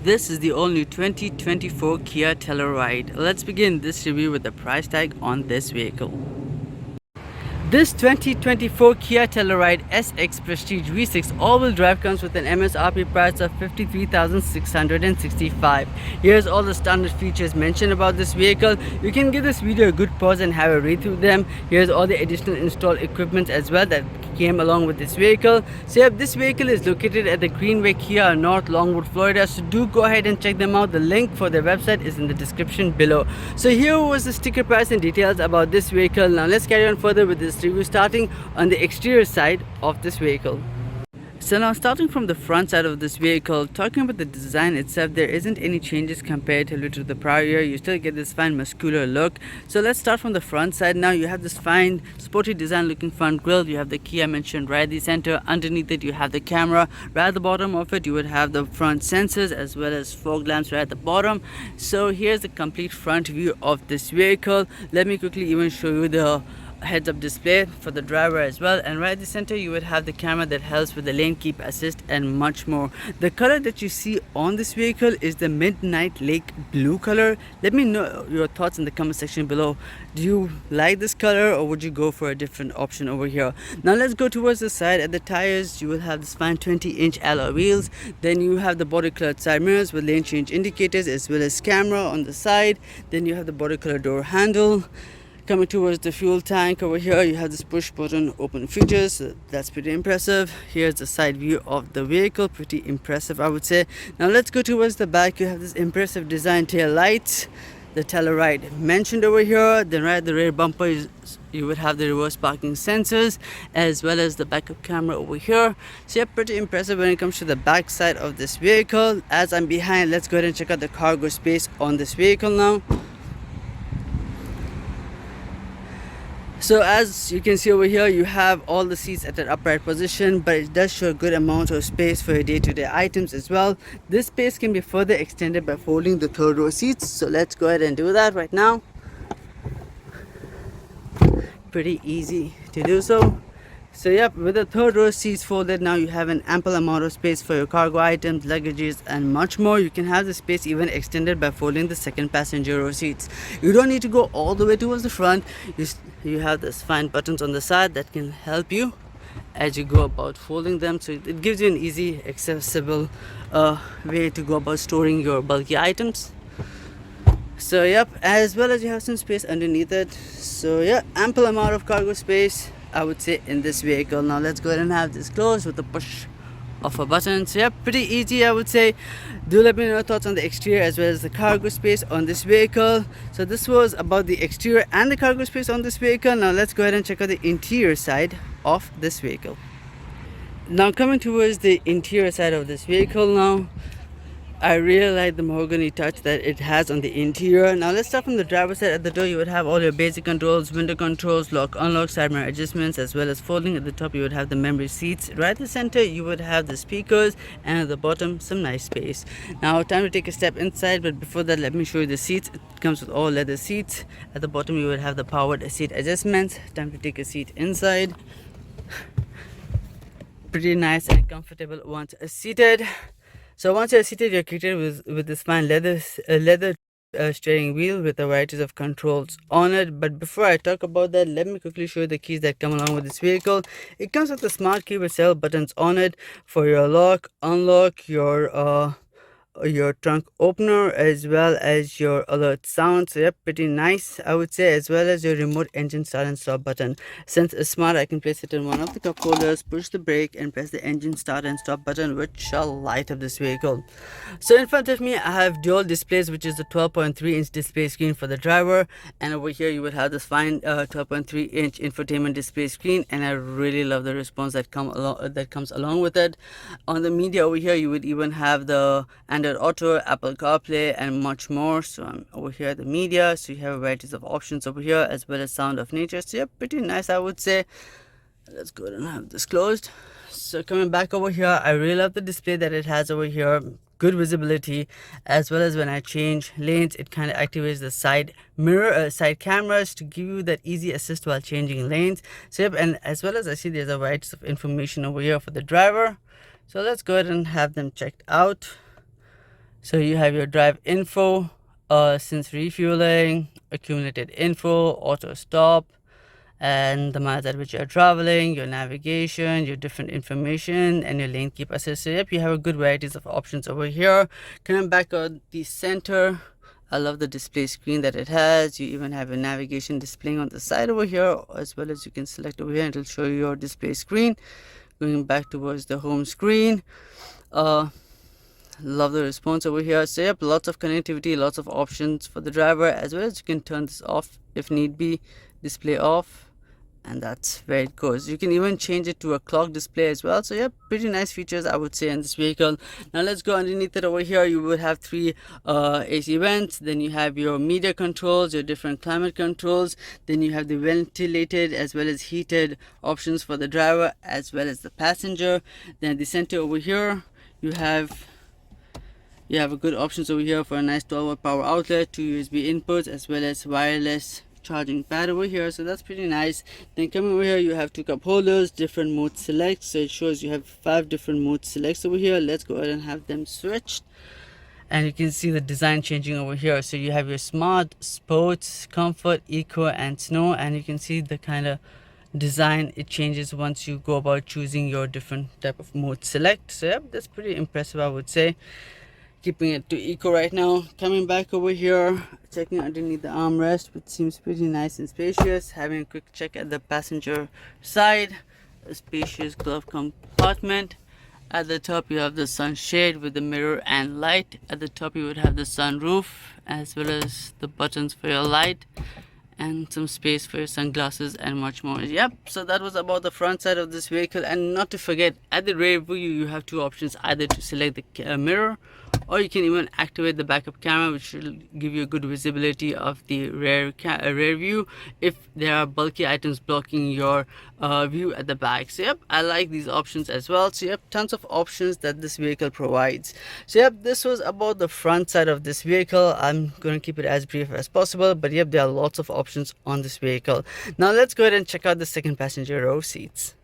This is the all-new 2024 Kia Telluride. Let's begin this review with the price tag on this vehicle. This 2024 Kia Telluride SX Prestige V6 all-wheel drive comes with an MSRP price of $53,665. Here's all the standard features mentioned about this vehicle. You can give this video a good pause and have a read through them. Here's all the additional installed equipment as well that came along with this vehicle. So yep, this vehicle is located at the Greenway Kia, North Longwood, Florida. So do go ahead and check them out. The link for their website is in the description below. So here was the sticker price and details about this vehicle. Now let's carry on further with this review, starting on the exterior side of this vehicle. So now starting from the front side of this vehicle, talking about the design itself, there isn't any changes compared to the prior year. You still get this fine muscular look. So let's start from the front side. Now you have this fine sporty design looking front grille. You have the Kia mentioned right at the center. Underneath it you have the camera. Right at the bottom of it you would have the front sensors as well as fog lamps right at the bottom. So here's the complete front view of this vehicle. Let me quickly even show you the heads-up display for the driver as well, and right at the center you would have the camera that helps with the lane keep assist and much more. The color that you see on this vehicle is the midnight lake blue color. Let me know your thoughts in the comment section below. Do you like this color or would you go for a different option over here? Now let's go towards the side. At the tires you will have this fine 20-inch alloy wheels. Then you have the body colored side mirrors with lane change indicators as well as camera on the side. Then you have the body colored door handle. Coming towards the fuel tank over here, you have this push button open features. So that's pretty impressive. Here's the side view of the vehicle, pretty impressive I would say. Now let's go towards the back. You have this impressive design tail lights, the Telluride mentioned over here. Then right at the rear bumper you would have the reverse parking sensors as well as the backup camera over here. So yeah, pretty impressive when it comes to the back side of this vehicle. As I'm behind, let's go ahead and check out the cargo space on this vehicle now. So as you can see over here, you have all the seats at an upright position, but it does show a good amount of space for your day-to-day items as well. This space can be further extended by folding the third row seats. So let's go ahead and do that right now. Pretty easy to do so. So yep, with the third row seats folded, now you have an ample amount of space for your cargo items, luggages and much more. You can have the space even extended by folding the second passenger row seats. You don't need to go all the way towards the front. You have this fine buttons on the side that can help you as you go about folding them. So it gives you an easy, accessible way to go about storing your bulky items. So yep, as well as you have some space underneath it. So yeah, ample amount of cargo space I would say in this vehicle. Now let's go ahead and have this closed with the push of a button. So yeah, pretty easy I would say. Do let me know your thoughts on the exterior as well as the cargo space on this vehicle. So this was about the exterior and the cargo space on this vehicle. Now let's go ahead and check out the interior side of this vehicle. Now coming towards the interior side of this vehicle now, I really like the mahogany touch that it has on the interior. Now let's start from the driver's side. At the door you would have all your basic controls, window controls, lock, unlock, side mirror adjustments as well as folding. At the top you would have the memory seats. Right at the center you would have the speakers, and at the bottom some nice space. Now time to take a step inside, but before that let me show you the seats. It comes with all leather seats. At the bottom you would have the powered seat adjustments. Time to take a seat inside. Pretty nice and comfortable once seated. So once you're seated, you're greeted with this fine leather steering wheel with a variety of controls on it. But before I talk about that, let me quickly show you the keys that come along with this vehicle. It comes with a smart key with several buttons on it for your lock, unlock, your trunk opener as well as your alert sound. So yeah, pretty nice I would say, as well as your remote engine start and stop button. Since it's smart, I can place it in one of the cup holders, push the brake and press the engine start and stop button, which shall light up this vehicle. So in front of me I have dual displays, which is the 12.3-inch display screen for the driver, and over here you would have this fine 12.3-inch infotainment display screen, and I really love the response that comes along with it. On the media over here you would even have the Android Auto, Apple CarPlay and much more. So I'm over here at the media, so you have varieties of options over here as well as sound of nature. So yeah, pretty nice I would say. Let's go ahead and have this closed. So coming back over here, I really love the display that it has over here. Good visibility, as well as when I change lanes it kind of activates the side mirror side cameras to give you that easy assist while changing lanes. So yep, and as well as I see there's a variety of information over here for the driver. So let's go ahead and have them checked out. So you have your drive info, since refueling, accumulated info, auto stop, and the miles at which you are traveling, your navigation, your different information, and your lane keep assist. So yep, you have a good varieties of options over here. Coming back on the center, I love the display screen that it has. You even have your navigation displaying on the side over here, as well as you can select over here and it'll show you your display screen. Going back towards the home screen, love the response over here. So yep, lots of connectivity, lots of options for the driver, as well as you can turn this off if need be, display off, and that's where it goes. You can even change it to a clock display as well. So yeah, pretty nice features I would say in this vehicle. Now let's go underneath it over here. You would have three AC vents, then you have your media controls, your different climate controls, then you have the ventilated as well as heated options for the driver as well as the passenger. Then at the center over here you have a good options over here for a nice 12-watt power outlet, two USB inputs, as well as wireless charging pad over here. So that's pretty nice. Then coming over here you have two cup holders, different mode selects. So it shows you have 5 different mode selects over here. Let's go ahead and have them switched, and you can see the design changing over here. So you have your smart, sports, comfort, eco, and snow, and you can see the kind of design it changes once you go about choosing your different type of mode select. So yep, that's pretty impressive I would say. Keeping it to eco right now. Coming back over here, checking underneath the armrest, which seems pretty nice and spacious. Having a quick check at the passenger side, a spacious glove compartment. At the top you have the sunshade with the mirror and light. At the top you would have the sunroof as well as the buttons for your light, and some space for your sunglasses and much more. Yep, so that was about the front side of this vehicle. And not to forget, at the rear view you have two options, either to select the mirror, or you can even activate the backup camera, which will give you a good visibility of the rear view if there are bulky items blocking your view at the back. So yep, I like these options as well. So yep, tons of options that this vehicle provides. So yep, this was about the front side of this vehicle. I'm going to keep it as brief as possible, but yep, there are lots of options on this vehicle. Now let's go ahead and check out the second passenger row seats.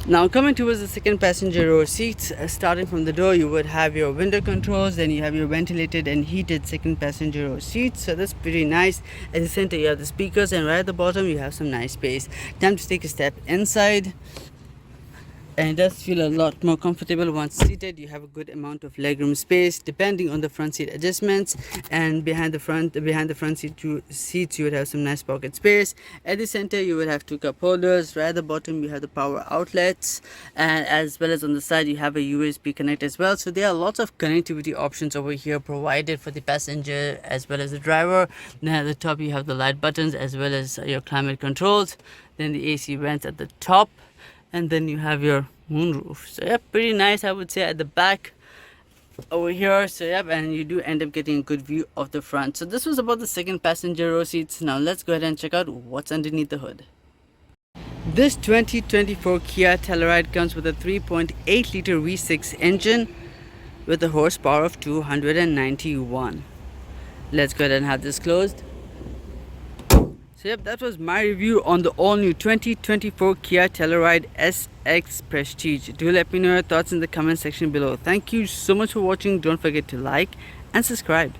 Now coming towards the second passenger row seats, starting from the door you would have your window controls, then you have your ventilated and heated second passenger row seats. So that's pretty nice. At the center you have the speakers, and right at the bottom you have some nice space. Time to take a step inside, and it does feel a lot more comfortable once seated. You have a good amount of legroom space depending on the front seat adjustments, and behind the front seats you would have some nice pocket space. At the center you would have two cup holders. Right at the bottom you have the power outlets, and as well as on the side you have a USB connect as well. So there are lots of connectivity options over here provided for the passenger as well as the driver. Then at the top you have the light buttons as well as your climate controls, then the AC vents at the top, and then you have your moonroof. So yeah, pretty nice I would say at the back over here. So yeah, and you do end up getting a good view of the front. So this was about the second passenger row seats. Now let's go ahead and check out what's underneath the hood. This 2024 Kia Telluride comes with a 3.8 liter V6 engine with a horsepower of 291. Let's go ahead and have this closed. So yep, that was my review on the all-new 2024 Kia Telluride SX Prestige. Do let me know your thoughts in the comment section below. Thank you so much for watching. Don't forget to like and subscribe.